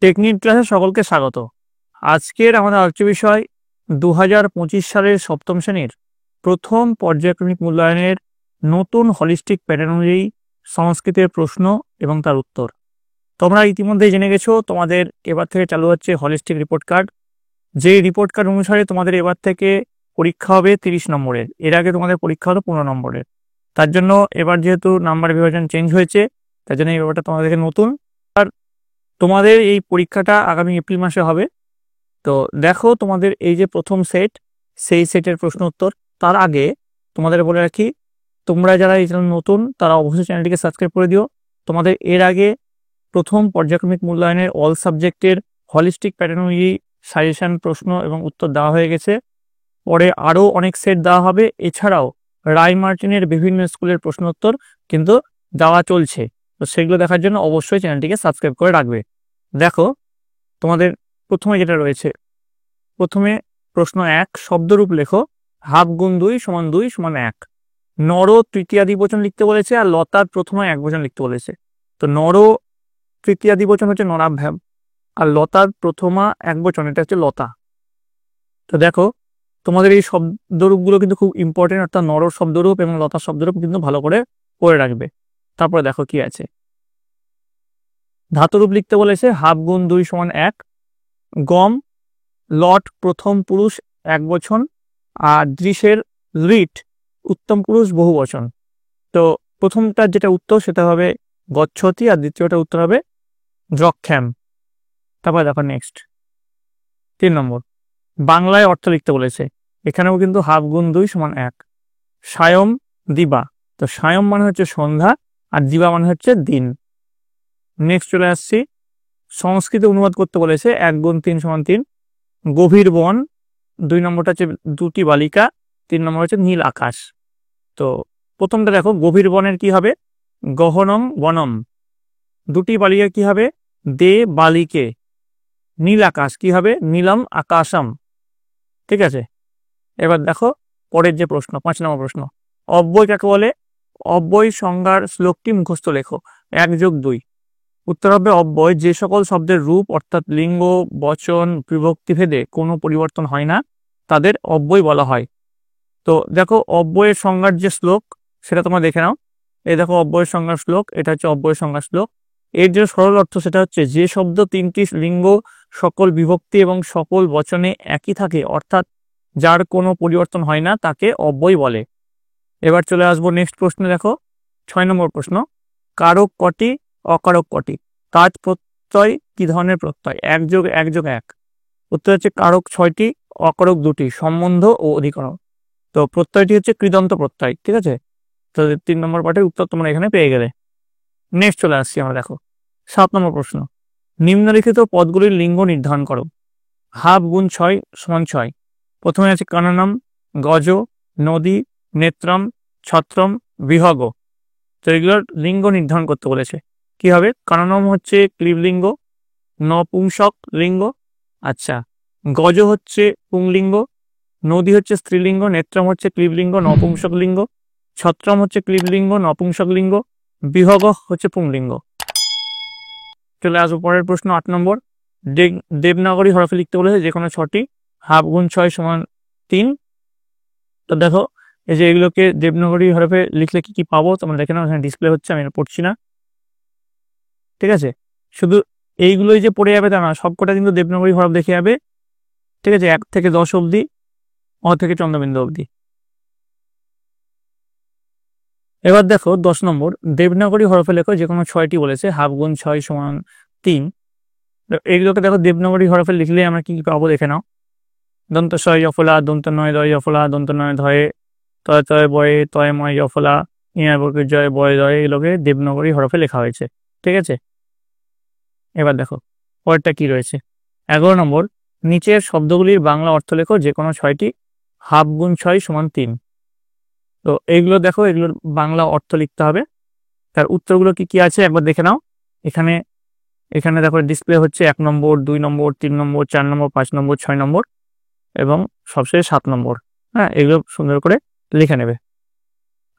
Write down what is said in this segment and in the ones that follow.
Technique ক্লাসে সকলকে স্বাগত। আজকের আমাদের আলোচ্য বিষয় 2025 সালের সপ্তম শ্রেণীর প্রথম পর্যায়ক্রমিক মূল্যায়নের নতুন হলিস্টিক প্যাটার্ন অনুযায়ী সংস্কৃতের প্রশ্ন এবং তার উত্তর। তোমরা ইতিমধ্যেই জেনে গেছো তোমাদের এবার থেকে চালু হচ্ছে হলিস্টিক রিপোর্ট কার্ড। যেই রিপোর্ট কার্ড অনুসারে তোমাদের এবার থেকে পরীক্ষা হবে 30 নম্বরের, এর আগে তোমাদের পরীক্ষা হলো 15 নম্বরের। তার জন্য এবার যেহেতু নাম্বার বিভাজন চেঞ্জ হয়েছে, তার জন্য এই ব্যাপারটা তোমাদেরকে নতুন। আর তোমাদের এই পরীক্ষাটা আগামী এপ্রিল মাসে হবে। তো দেখো তোমাদের এই যে প্রথম সেট, সেই সেটের প্রশ্ন উত্তর। তার আগে তোমাদের বলে রাখি, তোমরা যারা এই চ্যানেল নতুন তারা অবশ্যই চ্যানেলটিকে সাবস্ক্রাইব করে দিও। তোমাদের এর আগে প্রথম পর্যায়ক্রমিক মূল্যায়নের অল সাবজেক্টের হলিস্টিক প্যাটার্ন অনুযায়ী সাজেশন প্রশ্ন এবং উত্তর দেওয়া হয়ে গেছে। পরে আরও অনেক সেট দেওয়া হবে। এছাড়াও রায় মার্টিনের বিভিন্ন স্কুলের প্রশ্ন উত্তর কিন্তু দেওয়া চলছে। তো সেগুলো দেখার জন্য অবশ্যই চ্যানেলটিকে সাবস্ক্রাইব করে রাখবে। দেখো তোমাদের প্রথমে যেটা রয়েছে, প্রথমে প্রশ্ন 1, শব্দরূপ লেখো। হাফ গুণ 2 সমান 2 সমান 1। নর তৃতীয়াদি বচন লিখতে বলেছে, আর লতার প্রথমা এক বচন লিখতে বলেছে। তো নর তৃতীয়াদি বচন হচ্ছে নরাভ্যাম, আর লতার প্রথমা এক বচন এটা হচ্ছে লতা। তো দেখো তোমাদের এই শব্দরূপগুলো কিন্তু খুব ইম্পর্টেন্ট, অর্থাৎ নর শব্দরূপ এবং লতার শব্দরূপ কিন্তু ভালো করে পড়ে রাখবে। তারপরে দেখো কি আছে, ধাতুরূপ লিখতে বলেছে। হাফ গুণ 2 সমান 1। গম, লট প্রথম পুরুষ এক বচন, আর দৃশ্যের লিট উত্তম পুরুষ বহু বচন। তো প্রথমটার যেটা উত্তর সেটা হবে গচ্ছতি, আর দ্বিতীয়টা উত্তর হবে দ্রক্ষাম। তারপরে দেখো নেক্সট 3 নম্বর, বাংলায় অর্থ লিখতে বলেছে। এখানেও কিন্তু হাফ গুণ 2 সমান 1। সায়ম দিবা, তো সায়ম মানে হচ্ছে সন্ধ্যা, আর দিবা মানে হচ্ছে দিন। নেক্সট চলে আসছি, সংস্কৃতে অনুবাদ করতে বলেছে। 1 গুণ 3 সমান 3। গভীর বন, 2 নম্বরটা হচ্ছে দুটি বালিকা, 3 নম্বর হচ্ছে নীল আকাশ। তো প্রথমটা দেখো, গভীর বনের কি হবে, গহনম বনম। দুটি বালিকা কি হবে, দে বালিকে। নীল আকাশ কি হবে, নীলম আকাশম। ঠিক আছে, এবার দেখো পরের যে প্রশ্ন, 5 নম্বর প্রশ্ন, অব্যয় কাকে বলে। অব্যয় সংজ্ঞার শ্লোকটি মুখস্থ লেখো। 1 যোগ 2। উত্তর হবে অব্যয় যে সকল শব্দের রূপ অর্থাৎ লিঙ্গ, বচন, বিভক্তি ভেদে কোনো পরিবর্তন হয় না, তাদের অব্যয় বলা হয়। তো দেখো অব্যয়ের সংজ্ঞার যে শ্লোক সেটা তোমরা দেখে নাও। এই দেখো অব্যয়ের সংজ্ঞার শ্লোক, এটা হচ্ছে অব্যয়ের সংজ্ঞার শ্লোক। এর যে সরল অর্থ সেটা হচ্ছে, যে শব্দ 3টি লিঙ্গ, সকল বিভক্তি এবং সকল বচনে একই থাকে, অর্থাৎ যার কোনো পরিবর্তন হয় না, তাকে অব্যয় বলে। এবার চলে আসবো নেক্সট প্রশ্নে। দেখো 6 নম্বর প্রশ্ন, কারক কটি, অকারক কটি। কাজ প্রত্যয় কি ধরনের প্রত্যয়। 1 যোগ 1 যোগ 1। উত্তর হচ্ছে কারক 6টি, অকারক 2টি, সম্বন্ধ ও অধিকরণ। তো প্রত্যয়টি হচ্ছে কৃদন্ত প্রত্যয়। ঠিক আছে, তো 3 নম্বর পার্টের উত্তর তোমরা এখানে পেয়ে গেলে। নেক্সট চলে আসছি আমরা। দেখো 7 নম্বর প্রশ্ন, নিম্নলিখিত পদগুলির লিঙ্গ নির্ধারণ করো। হাফ গুণ 6 সমান 6। প্রথমে আছে কাননম, গজ, নদী, নেত্রম, ছত্রম, বিহগ। তো এগুলোর লিঙ্গ নির্ধারণ করতে বলেছে। কি হবে, কাননম হচ্ছে ক্লীবলিঙ্গ, নপুংসক লিঙ্গ। আচ্ছা, গজ হচ্ছে পুংলিঙ্গ, নদী হচ্ছে স্ত্রীলিঙ্গ, নেত্রম হচ্ছে ক্লীবলিঙ্গ নপুংসক লিঙ্গ, ছত্রম হচ্ছে ক্লীবলিঙ্গ নপুংসক লিঙ্গ, বিহগ হচ্ছে পুংলিঙ্গ। চলে আসবো পরের প্রশ্ন 8 নম্বর, দেবনাগরী হরফে লিখতে বলেছে যে কোনো 6টি। হাফ গুণ 6 সমান 3। তো দেখো এই যে এগুলোকে দেবনাগরী হরফে লিখলে কি কি পাবো তোমরা দেখে নাও, এখানে ডিসপ্লে হচ্ছে, আমি পড়ছি না। ঠিক আছে, শুধু এইগুলোই যে পড়ে যাবে তা না, সবকটা কিন্তু দেবনাগরী হরফ দেখে যাবে। ঠিক আছে, 1 থেকে 10 অবধি, অ থেকে চন্দ্রবিন্দু অবধি। এবার দেখো 10 নম্বর, দেবনাগরী হরফে লেখো যে কোনো 6টি বলেছে। হাফ গুণ 6 সমান 3। এইগুলোকে দেখো দেবনাগরী হরফে লিখলে আমরা কি পাবো দেখে নাও। দন্ত শয় জফলা, দন্ত নয় দয় জফলা, দন্ত নয় ধয়ে, তয় তয় বয়ে, তয় ময় জফলা, ইয়া বর্গের জয় বয় দয়, এগুলোকে দেবনাগরী হরফে লেখা হয়েছে। ঠিক আছে, এবার দেখো পরেরটা কি রয়েছে। 11 নম্বর, নিচের শব্দগুলির বাংলা অর্থ লেখো যে কোনো 6টি। হাফ গুণ 6 সমান 3। তো এইগুলো দেখো, এগুলোর বাংলা অর্থ লিখতে হবে। তার উত্তরগুলো কি কি আছে একবার দেখে নাও। এখানে এখানে দেখো ডিসপ্লে হচ্ছে 1 নম্বর, 2 নম্বর, 3 নম্বর, 4 নম্বর, 5 নম্বর, 6 নম্বর এবং সবশেষে 7 নম্বর। হ্যাঁ, এগুলো সুন্দর করে লিখে নেবে।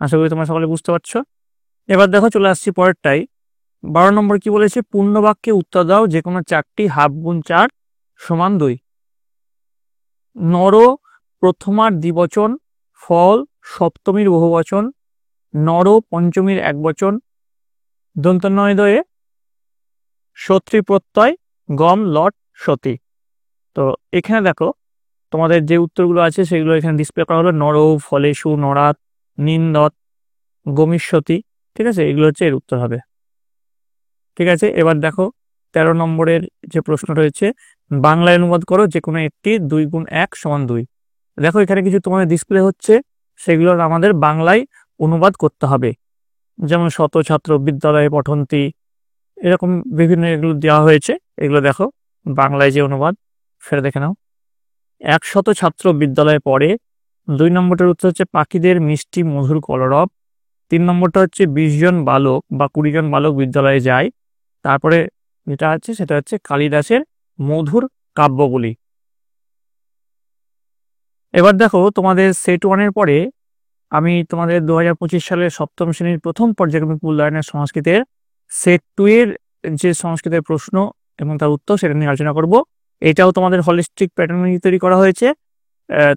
আশা করি তোমরা সকলে বুঝতে পারছো। এবার দেখো চলে আসছি পরেরটাই, 12 নম্বর কি বলেছে, পূর্ণ বাক্যে উত্তর দাও যে কোনো চারটি, হাফ গুণ 4 সমান 2। নর প্রথমার দ্বিবচন, ফল সপ্তমীর বহুবচন, নর পঞ্চমীর একবচন, দন্তন্বয়দয়ে সত্রী প্রত্যয়, গম লট সতী। তো এখানে দেখো তোমাদের যে উত্তরগুলো আছে সেগুলো এখানে ডিসপ্লে করা হলো, নর, ফলেশু, নরাত, নিন্দত, গমিষ্যতি। ঠিক আছে, এগুলো হচ্ছে এর উত্তর হবে। ঠিক আছে, এবার দেখো 13 নম্বরের যে প্রশ্ন রয়েছে, বাংলায় অনুবাদ করো যে কোনো একটি 2 গুণ 1 সমান 2। দেখো এখানে কিছু তোমাদের ডিসপ্লে হচ্ছে, সেগুলোর আমাদের বাংলায় অনুবাদ করতে হবে। যেমন শত ছাত্র বিদ্যালয়ে পঠন্তি, এরকম বিভিন্ন এগুলো দেওয়া হয়েছে। এগুলো দেখো বাংলায় যে অনুবাদ সেটা দেখে নাও। 100 ছাত্র বিদ্যালয়ে পড়ে। 2 নম্বরটার উত্তর হচ্ছে পাখিদের মিষ্টি মধুর কলরব। 3 নম্বরটা হচ্ছে 20 জন বালক বা 20 জন বালক বিদ্যালয়ে যায়। তারপরে যেটা আছে সেটা হচ্ছে কালিদাসের মধুর কাব্যগুলি। এবার দেখো তোমাদের সেট 1-এর পরে আমি তোমাদের 2025 সালের সপ্তম শ্রেণীর প্রথম পর্যায়ক্রমিক মূল্যায়নের সংস্কৃতের সেট 2-এর যে সংস্কৃতের প্রশ্ন এবং তার উত্তর সেটা নিয়ে আলোচনা করব। এটাও তোমাদের হলিস্টিক প্যাটার্ন তৈরি করা হয়েছে।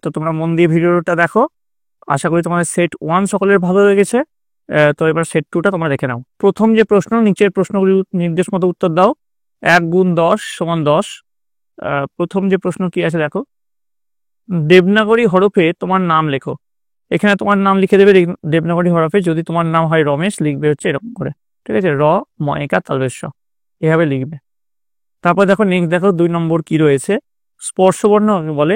তো তোমরা মন দিয়ে ভিডিওটা দেখো। আশা করি তোমাদের সেট 1 সকলের ভালো লেগেছে। তো এবার সেট 2টা তোমরা দেখে নাও। প্রথম যে প্রশ্ন, নিচের প্রশ্নগুলি নির্দেশ মতো উত্তর দাও। 1 গুণ 10 সমান 10। প্রথম যে প্রশ্ন কি আছে দেখো, দেবনাগরী হরফে তোমার নাম লেখো। এখানে তোমার নাম লিখে দেবে দেবনাগরী হরফে। যদি তোমার নাম হয় রমেশ, লিখবে হচ্ছে এরকম করে। ঠিক আছে, র ময়িকা তালবেশ্য এভাবে লিখবে। তারপর দেখো নেক্সট দেখো 2 নম্বর কি রয়েছে, স্পর্শবর্ণ বলে।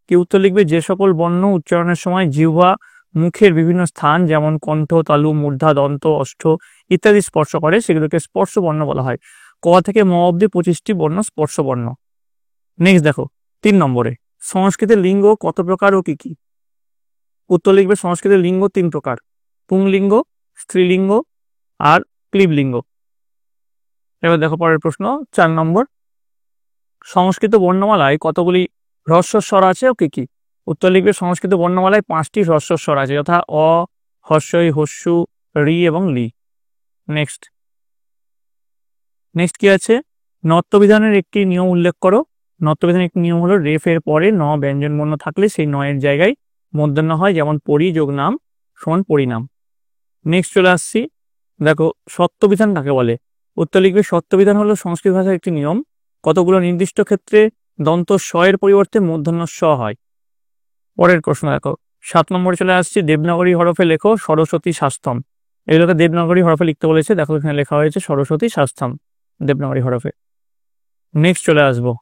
কি উত্তর লিখবে, যে সকল বর্ণ উচ্চারণের সময় জিহ্বা মুখের বিভিন্ন স্থান যেমন কণ্ঠ, তালু, মূর্ধা, দন্ত, ওষ্ঠ ইত্যাদি স্পর্শ করে সেগুলোকে স্পর্শবর্ণ বলা হয়। ক থেকে ম অব্দি 25টি বর্ণ স্পর্শবর্ণ। নেক্সট দেখো 3 নম্বরে, সংস্কৃতের লিঙ্গ কত প্রকার ও কি কি? উত্তর লিখবে, সংস্কৃতের লিঙ্গ 3 প্রকার, পুংলিঙ্গ, স্ত্রীলিঙ্গ আর ক্লীবলিঙ্গ। এবার দেখো পরের প্রশ্ন 4 নম্বর, সংস্কৃত বর্ণমালায় কতগুলি হ্রস্বস্বর আছে ও কি কি? উত্তর লিখবে, সংস্কৃত বর্ণমালায় 5টি হ্রস্বস্বর আছে, যথা অ, হস্যই, হস্যু, রি এবং লি। নেক্সট কি আছে, নত্যবিধানের একটি নিয়ম উল্লেখ করো। নত্যবিধানের একটি নিয়ম হলো, রেফের পরে ন ব্যঞ্জন বর্ণ থাকলে সেই নয়ের জায়গায় মূর্ধন্য হয়, যেমন পরি যোগ নাম সমান পরিণাম। নেক্সট চলে আসছি, দেখো সত্যবিধান কাকে বলে? উত্তর লিখবে, সত্যবিধান হলো সংস্কৃত ভাষার একটি নিয়ম, কতগুলো নির্দিষ্ট ক্ষেত্রে দন্ত স এর পরিবর্তে মূর্ধন্য স হয়। পরের প্রশ্ন দেখো 7 নম্বরে চলে আসছে, দেবনাগরী হরফে লেখো সরস্বতী শাস্তম। এগুলোকে দেবনাগরী হরফে লিখতে বলেছে, দেখো এখানে লেখা হয়েছে সরস্বতী শাস্তম দেবনাগরী হরফে। নেক্সট চলে আসবো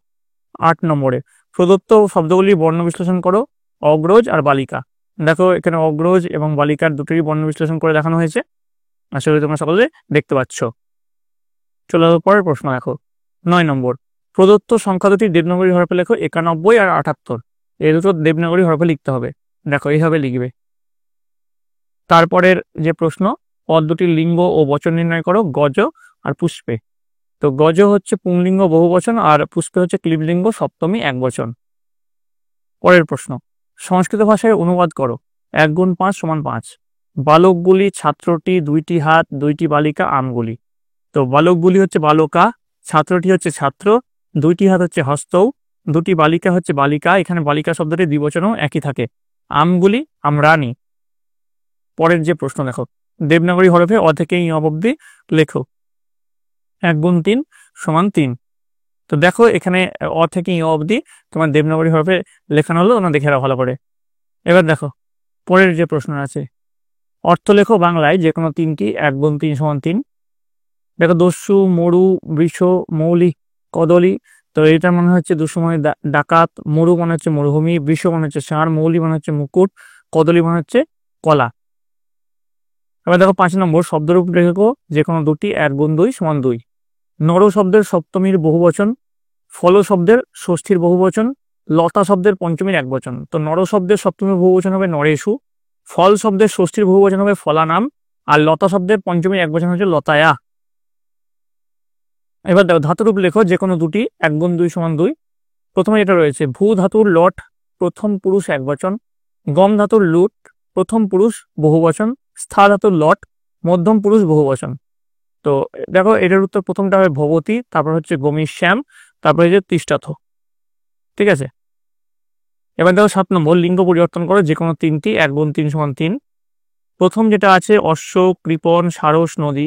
8 নম্বরে, প্রদত্ত শব্দগুলির বর্ণ বিশ্লেষণ করো। অগ্রজ আর বালিকা। দেখো এখানে অগ্রজ এবং বালিকার দুটোরই বর্ণ বিশ্লেষণ করে দেখানো হয়েছে, আশা করি তোমরা সকলে দেখতে পাচ্ছ। চলে যাবো পরের প্রশ্ন দেখো 9 নম্বর, প্রদত্ত সংখ্যা দুটি দেবনাগরী হরফে লেখো। 91 আর 78, এই দুটো দেবনাগরী হরফে লিখতে হবে। দেখো এইভাবে লিখবে। তারপরের যে প্রশ্ন, পদ দুটির লিঙ্গ ও বচন নির্ণয় করো। গজ আর পুষ্পে। তো গজ হচ্ছে পুংলিঙ্গ বহুবচন আর পুষ্পে হচ্ছে ক্লীবলিঙ্গ সপ্তমী একবচন। পরের প্রশ্ন, সংস্কৃত ভাষায় অনুবাদ করো। 1 গুণ 5 সমান 5। বালকগুলি ছাত্রটি, 2টি হাত, 2টি বালিকা, আমগুলি। তো বালকগুলি হচ্ছে বালকা, ছাত্রটি হচ্ছে ছাত্র, 2টি হাত হচ্ছে হস্তৌ, 2টি বালিকা হচ্ছে বালিকা। এখানে বালিকা শব্দটি দ্বিবচনও একই থাকে। আমগুলি আমরানি। পরের যে প্রশ্ন দেখো, দেবনাগরী হরফে অ থেকে ই অবধি লেখো। 1 গুণ 3 সমান 3। তো দেখো এখানে অ থেকে ই অবধি তোমার দেবনাগরী হরফে লেখানো হলো, তোমরা দেখে রাখো ভালো করে। এবার দেখো পরের যে প্রশ্ন আছে, অর্থ লেখো বাংলায় যে কোনো 3টি। 1 গুণ 3 সমান 3। দেখো দস্যু, মরু, বৃষ, মৌলি, কদলি। তো এটা মনে হচ্ছে দুঃসময় ডাকাত, মরু মনে হচ্ছে মরুভূমি, বৃষ মনে হচ্ছে ষাঁড়, মৌলি মনে হচ্ছে মুকুট, কদলি মনে হচ্ছে কলা। এবার দেখো 5 নম্বর, শব্দরূপ লেখো যে কোনো 2টি। 1 গুণ 2 সমান 2। নর শব্দের সপ্তমীর বহুবচন, ফল শব্দের ষষ্ঠীর বহুবচন, লতা শব্দের পঞ্চমীর একবচন। তো নর শব্দের সপ্তমীর বহুবচন হবে নরেশু, ফল শব্দের ষষ্ঠীর বহুবচন হবে ফলানাম, আর লতা শব্দের পঞ্চমীর একবচন হচ্ছে লতায়া। এবার দেখো ধাতুরূপ লেখো যে কোনো 2টি। 1 গুণ 2 সমান 2। প্রথমে এটা রয়েছে, ভূ ধাতুর লট প্রথম পুরুষ একবচন, গম ধাতুর লুট প্রথম পুরুষ বহুবচন, স্থা ধাতুর লট মধ্যম পুরুষ বহুবচন। তো দেখো এটার উত্তর প্রথমটা হবে ভবতী, তারপর হচ্ছে গমির শ্যাম, তারপরে হচ্ছে তিষ্ঠাথ। ঠিক আছে, এবার দেখো 7 নম্বর, লিঙ্গ পরিবর্তন করো যে কোনো 3টি, 1 গুণ 3 সমান 3। প্রথম যেটা আছে অশ্ব, কৃপণ, সারস, নদী।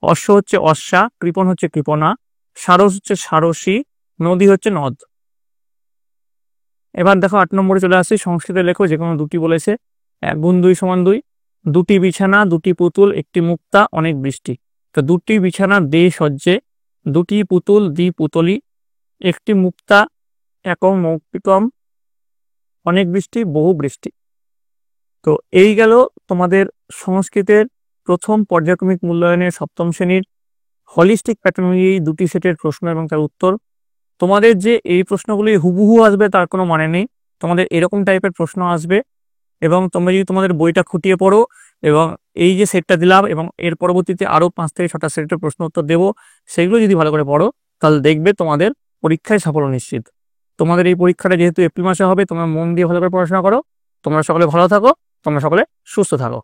অশ্ব হচ্ছে অশ্বা, কৃপণ হচ্ছে কৃপণা, সারস হচ্ছে সারসী, নদী হচ্ছে নদ। এবার দেখো 8 নম্বরে চলে আসছি, সংস্কৃতে লেখো যে কোনো 2টি বলেছে। 1 গুণ 2 সমান 2। 2টি বিছানা, 2টি পুতুল, 1টি মুক্তা, অনেক বৃষ্টি। তো 2টি বিছানা দে সজ্জে, 2টি পুতুল দি পুতলি, 1টি মুক্তা একম মৌক্তিকম, অনেক বৃষ্টি বহু বৃষ্টি। তো এই গেল তোমাদের সংস্কৃতের প্রথম পর্যায়ক্রমিক মূল্যায়নের 7ম শ্রেণীর হলিস্টিক প্যাটার্ন অনুযায়ী 2টি সেটের প্রশ্ন এবং তার উত্তর। তোমাদের যে এই প্রশ্নগুলি হুবহু আসবে তার কোনো মানে নেই, তোমাদের এরকম টাইপের প্রশ্ন আসবে। এবং তোমরা যদি তোমাদের বইটা খুঁটিয়ে পড়ো এবং এই যে সেটটা দিলাম এবং এর পরবর্তীতে আরও 5 থেকে 6টা সেটের প্রশ্ন উত্তর দেবো, সেগুলো যদি ভালো করে পড়ো তাহলে দেখবে তোমাদের পরীক্ষায় সাফল্য নিশ্চিত। তোমাদের এই পরীক্ষাটা যেহেতু এপ্রিল মাসে হবে, তোমরা মন দিয়ে ভালো করে পড়াশোনা করো। তোমরা সকলে ভালো থাকো, তোমরা সকলে সুস্থ থাকো।